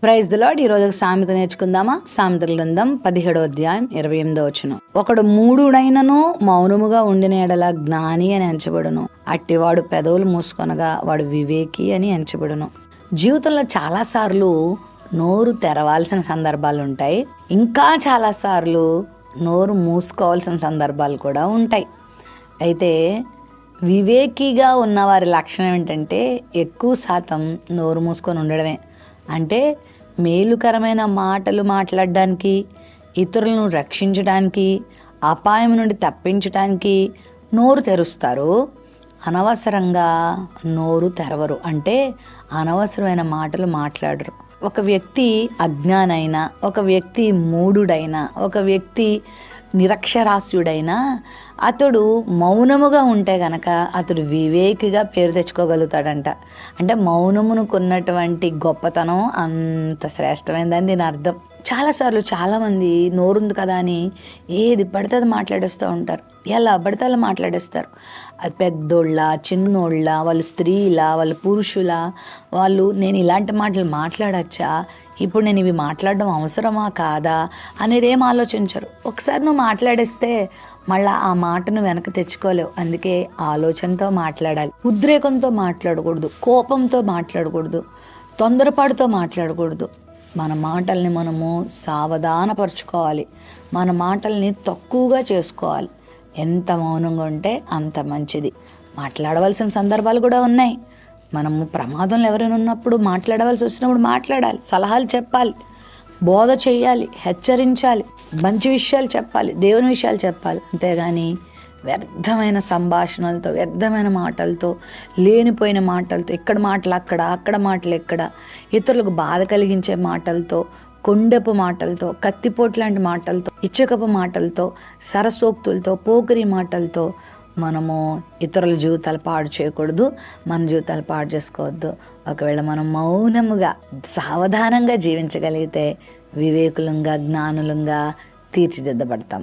Praise the lord. ఈరోజు సామెత నేర్చుకుందామా? సామెతల గ్రంథం 17వ అధ్యాయం 28వ వచనం. ఒకడు మూఢుడైనను మౌనముగా ఉండిన ఎడల జ్ఞాని అని ఎంచబడును, అట్టివాడు పెదవులు మూసుకొనగా వాడు వివేకి అని ఎంచబడును. జీవితంలో చాలాసార్లు నోరు తెరవాల్సిన సందర్భాలు ఉంటాయి, ఇంకా చాలాసార్లు నోరు మూసుకోవాల్సిన సందర్భాలు కూడా ఉంటాయి. అయితే వివేకిగా ఉన్నవారి లక్షణం ఏంటంటే ఎక్కువ శాతం నోరు మూసుకొని ఉండడమే. అంటే మేలుకరమైన మాటలు మాట్లాడడానికి, ఇతరులను రక్షించడానికి, అపాయం నుండి తప్పించడానికి నోరు తెరుస్తారు, అనవసరంగా నోరు తెరవరు. అంటే అనవసరమైన మాటలు మాట్లాడరు. ఒక వ్యక్తి అజ్ఞానైనా, ఒక వ్యక్తి మూఢుడైనా, ఒక వ్యక్తి నిరక్షరాస్యుడైనా అతడు మౌనముగా ఉంటే గనక అతడు వివేకిగా పేరు తెచ్చుకోగలుగుతాడంట. అంటే మౌనమునుకున్నటువంటి గొప్పతనం అంత శ్రేష్టమైందని దీని అర్థం. చాలాసార్లు చాలామంది నోరుంది కదా అని ఏది పడితే అది మాట్లాడేస్తూ ఉంటారు, ఎలా పడితే అలా మాట్లాడేస్తారు. అది పెద్దోళ్ళ, చిన్నోళ్ళ, వాళ్ళు స్త్రీల, వాళ్ళు పురుషుల, వాళ్ళు నేను ఇలాంటి మాటలు మాట్లాడచ్చా, ఇప్పుడు నేను ఇవి మాట్లాడడం అవసరమా కాదా అనేది ఏం ఆలోచించరు. ఒకసారి నువ్వు మాట్లాడేస్తే మళ్ళీ ఆ మాటను వెనక తెచ్చుకోలేవు. అందుకే ఆలోచనతో మాట్లాడాలి, ఉద్రేకంతో మాట్లాడకూడదు, కోపంతో మాట్లాడకూడదు, తొందరపాటుతో మాట్లాడకూడదు. మన మాటల్ని మనము సావధానపరుచుకోవాలి, మన మాటల్ని తక్కువగా చేసుకోవాలి. ఎంత మౌనంగా ఉంటే అంత మంచిది. మాట్లాడవలసిన సందర్భాలు కూడా ఉన్నాయి. మనము ప్రమాదంలో ఎవరైనా ఉన్నప్పుడు మాట్లాడవలసి వచ్చినప్పుడు మాట్లాడాలి, సలహాలు చెప్పాలి, బోధ చేయాలి, హెచ్చరించాలి, మంచి విషయాలు చెప్పాలి, దేవుని విషయాలు చెప్పాలి. అంతేగాని వ్యర్థమైన సంభాషణలతో, వ్యర్థమైన మాటలతో, లేనిపోయిన మాటలతో, ఇక్కడ మాటలు అక్కడ, అక్కడ మాటలు ఎక్కడ, ఇతరులకు బాధ కలిగించే మాటలతో, కొండెపు మాటలతో, కత్తిపోటు లాంటి మాటలతో, ఇచ్చకపు మాటలతో, సరసోక్తులతో, పోకిరి మాటలతో మనము ఇతరుల జీవితాలు పాడు చేయకూడదు, మన జీవితాలు పాడు చేసుకోవద్దు. ఒకవేళ మనం మౌనముగా సావధానంగా జీవించగలిగితే వివేకులంగా, జ్ఞానులంగా తీర్చిదిద్దబడతాం.